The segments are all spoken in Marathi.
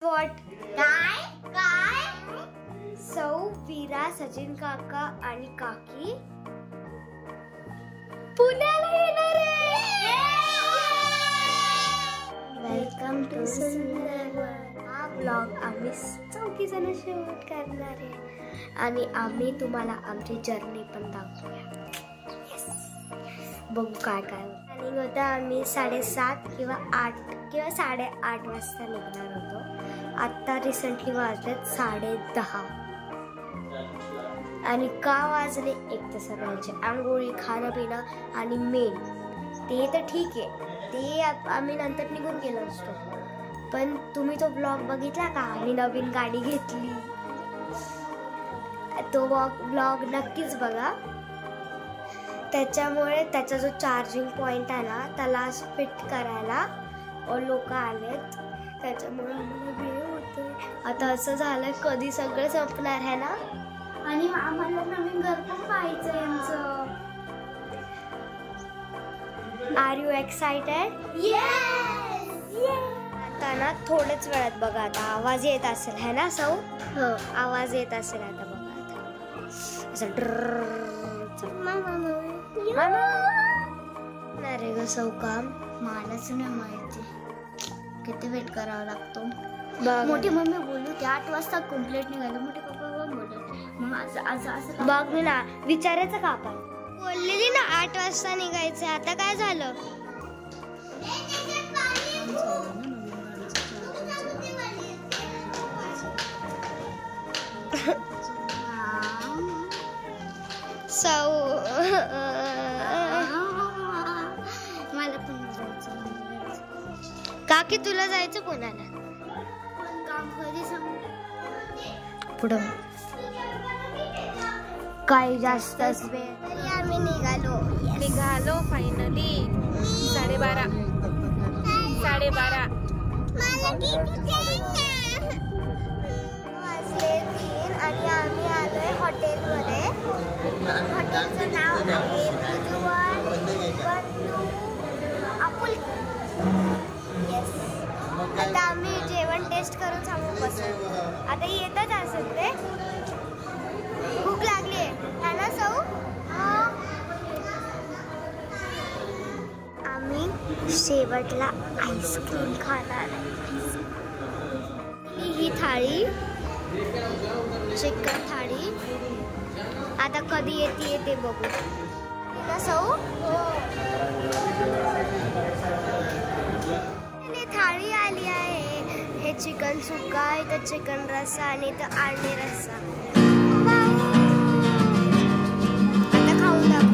व्हॉट काय काय सौ वीरा सचिन काका आणि काकी पुण्याला येणार आहे. Welcome to Sundarvan. हा ब्लॉग आम्ही 4 जण शूट करणार आहे आणि आम्ही तुम्हाला आमची जर्नी पण दाखवूया. बघू काय काय प्लॅनिंग होतं. आम्ही 7:30 किंवा 8 किंवा 8:30 वाजता निघणार होतो. आत्ता रिसेंटली वाजलेत 10:30 आणि का वाजले एक तर सगळ्यांचे आंघोळी खाणं पिणं आणि मेन ते तर ठीक आहे, ते आम्ही नंतर निघून गेलो असतो. पण तुम्ही तो ब्लॉग बघितला का? आम्ही नवीन गाडी घेतली, तो ब्लॉग नक्कीच बघा. त्याच्यामुळे त्याचा जो चार्जिंग पॉइंट आहे ना त्याला फिट करायला लोक आलेत, त्याच्यामुळे आम्हाला वेळ होतोय. आता असं झालंय कधी सगळं संपणार आहे ना. आणि आम्हाला नवीन घर पण पाहायचं यांचं. Are you excited? आता ना थोड्याच वेळात बघा, आता आवाज येत असेल है ना सौ? हो आवाज येत असेल आता बघा. आता असं अरे ग सौ काम मलाच नाही माहिती किती वेट करावा लागतो. मोठी मम्मी बोलू ते 8 वाजता कंप्लीट निघालं. मोठे पप्पा बोलत मग असं बघ मी ना विचारायचं का आपण बोललेली ना 8 वाजता निघायचं. आता काय झालं? सौ मला पण काकी तुला जायचं पुण्याला? काम कधी सांग पुढं काही जास्तच वेळ. आम्ही निघालो फायनली 12:30 वाजले 3 आणि आम्ही आलोय हॉटेलमध्ये. हॉटेलचं नाव आहे आता आम्ही जेवण टेस्ट करून सांगू बसू. आता येतच असेल ते. भूक लागली आहे ना सौ? आम्ही शेवटला आईस्क्रीम खाणार. ही थाळी चिकन थाळी आता कधी येते ते बघू ना सौ. थाळी आली आहे. हे चिकन सुक्का, इथं चिकन रस्सा आणि इथं आळणी रस्सा. आता खाऊन दाखव.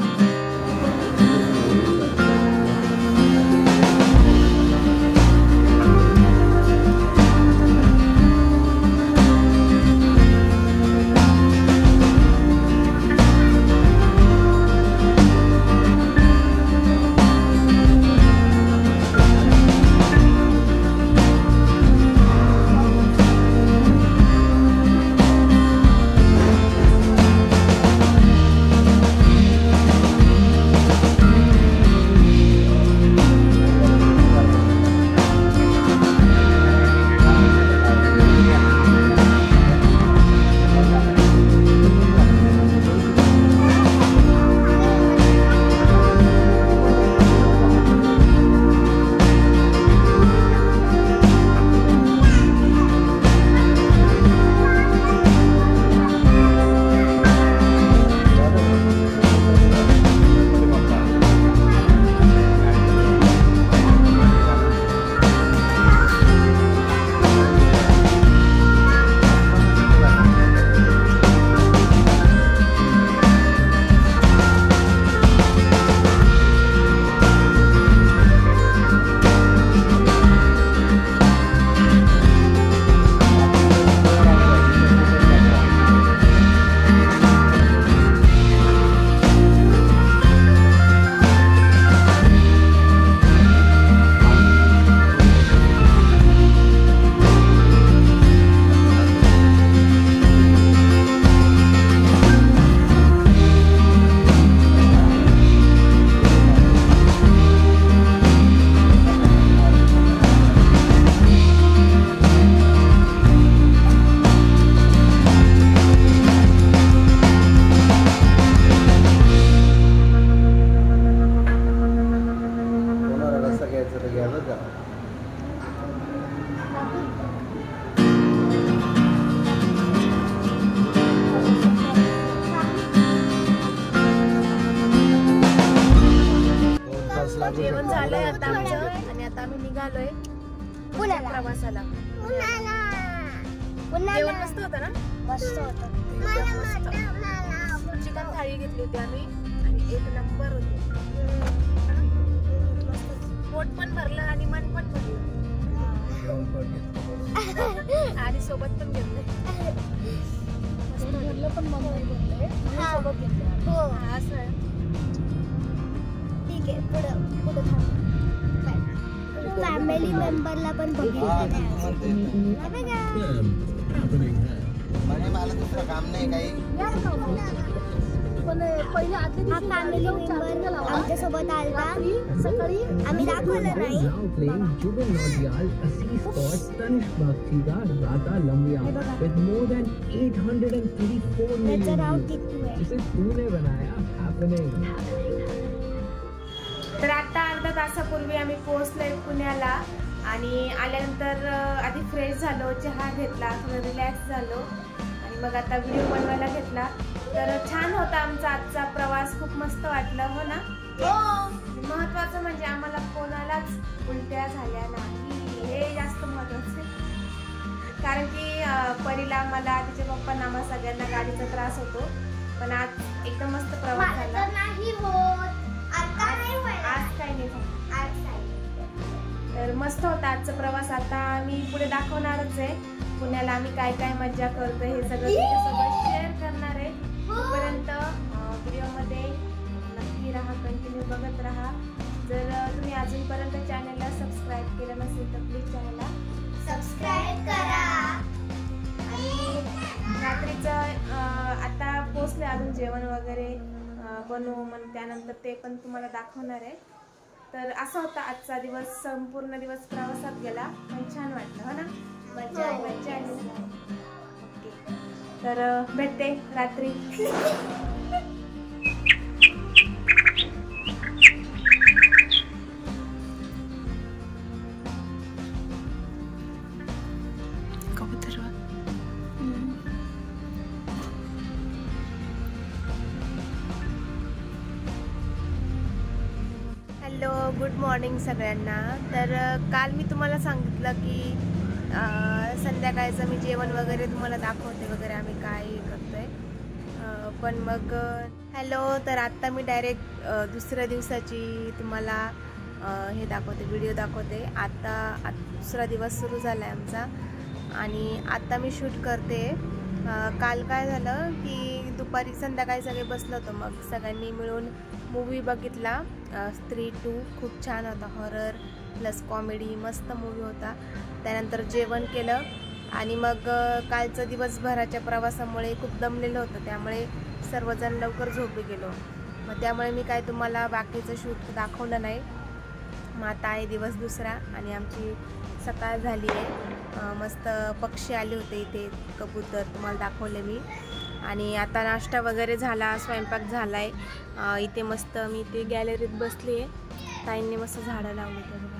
प्रवासाला. जेवण मस्त होतं ना? मस्त होतं. चिकन थाळी घेतली होती आम्ही आणि एक नंबर होती. पोट पण भरलं आणि मन पण भरलं आणि सोबत पण घेतलं पण मन सोबत घेतलं. हो असं आहे. ठीक आहे. पुढं फॅमिली मेंबरला पण मला दुसरं काम नाही काही. हा फॅमिली मेंबर आमच्या सोबत आला. सकाळी आम्ही दाखवलं नाही. त्याचं नाव टिकू आहे. तर आता अर्धा तासापूर्वी आम्ही पोहोचलोय पुण्याला आणि आल्यानंतर आधी फ्रेश झालो, चहा घेतला, थोडं रिलॅक्स झालो आणि मग आता व्हिडिओ बनवायला घेतला. तर छान होता आमचा आजचा प्रवास, खूप मस्त वाटलं. हो ना? महत्वाचं म्हणजे आम्हाला कोणालाच उलट्या झाल्या नाही, हे जास्त महत्वाचं आहे. कारण की परीला, मला, तिच्या पप्पांना, आम्हाला सगळ्यांना गाडीचा त्रास होतो. पण आज एकदम मस्त प्रवास झाला. आज काही नाही. तर मस्त होता आजचा प्रवास. आता मी पुढे दाखवणारच आहे पुण्याला आम्ही काय काय मज्जा करतोय, हे सगळं तुमच्यासोबत शेअर करणार आहे. तोपर्यंत व्हिडिओमध्ये नक्की राहा, कंटिन्यू बघत राहा. जर तुम्ही अजूनपर्यंत चॅनलला सबस्क्राईब केलं नसेल तर प्लीज चॅनलला सबस्क्राईब करा. आणि रात्रीचं आता पोचले, अजून जेवण वगैरे बनवू, मग त्यानंतर ते पण तुम्हाला दाखवणार आहे. तर असा होता आजचा दिवस, संपूर्ण दिवस प्रवासात गेला, पण छान वाटलं. हो ना? मज्जा आली. ओके, तर भेटते रात्री. हॅलो, गुड मॉर्निंग सगळ्यांना. तर काल मी तुम्हाला सांगितलं की संध्याकाळचं मी जेवण वगैरे तुम्हाला दाखवते वगैरे, आम्ही काय करतोय. पण मग हॅलो, तर आत्ता मी डायरेक्ट दुसऱ्या दिवसाची तुम्हाला हे दाखवते, व्हिडिओ दाखवते. आता दुसरा दिवस सुरू झाला आहे आमचा आणि आत्ता मी शूट करते. काल काय झालं की दुपारी संध्याकाळी सगळे बसलो होतो, मग सगळ्यांनी मिळून मूवी बघितला. स्त्री 2 खूप छान होता, हॉरर प्लस कॉमेडी, मस्त मूवी होता. त्यानंतर जेवण केलं आणि मग कालचं दिवसभराच्या प्रवासामुळे खूप दमलेलं होतं, त्यामुळे सर्वजण लवकर झोपी गेलो. मग त्यामुळे मी काय तुम्हाला बाकीचं शूट दाखवलं नाही. मग आता आहे दिवस दुसरा आणि आमची सकाळ झाली आहे. मस्त पक्षी आले होते इथे, कबूतर तुम्हाला दाखवले मी. आणि आता नाश्ता वगैरे झाला, स्वयंपाक झाला आहे. इथे मस्त मी इथे गॅलरीत बसली आहे. ताईंनी मस्त झाडं लावली ते बघा,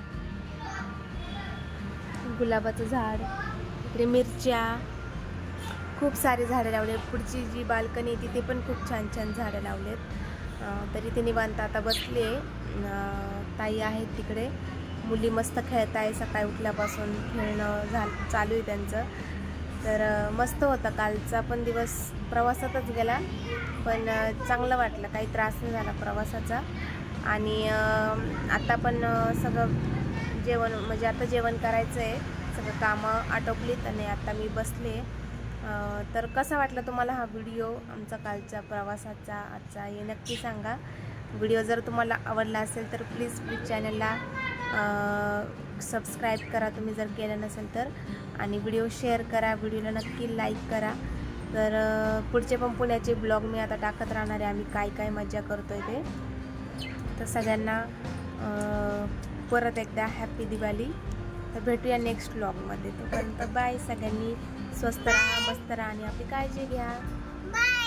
गुलाबाचं झाड, इकडे मिरच्या, खूप सारे झाडं लावले. पुढची जी बाल्कनी आहे तिथे पण खूप छान छान झाडं लावलेत. तरी ते निवांत आता बसली आहे. ताई आहेत तिकडे, मुली मस्त खेळत आहे, सकाळी उठल्यापासून खेळणं चालू आहे त्यांचं. तर मस्त होता कालचा पण दिवस, प्रवासातच गेला पण चांगलं वाटलं, काही त्रास नाही झाला प्रवासाचा. आणि आता पण सगळं जेवण, म्हणजे आता जेवण करायचं आहे, सगळं कामं आटोपलीत आणि आता मी बसले. तर कसा वाटला तुम्हाला हा व्हिडिओ आमचा कालच्या प्रवासाचा आजचा, हे नक्की सांगा. व्हिडिओ जर तुम्हाला आवडला असेल तर प्लीज चॅनलला सबस्क्राईब करा तुम्ही जर केलं नसेल तर, आणि व्हिडिओ शेअर करा, व्हिडिओला नक्की लाईक करा. तर पुढचे पण पुण्याचे ब्लॉग मी आता टाकत राहणार आहे, आम्ही काय काय मजा करतोय ते. तर सगळ्यांना परत एकदा हॅपी दिवाळी. तर भेटूया नेक्स्ट ब्लॉगमध्ये. तोपर्यंत बाय. सगळ्यांनी स्वस्त राहा, मस्त राहा आणि आपली काळजी घ्या. बाय.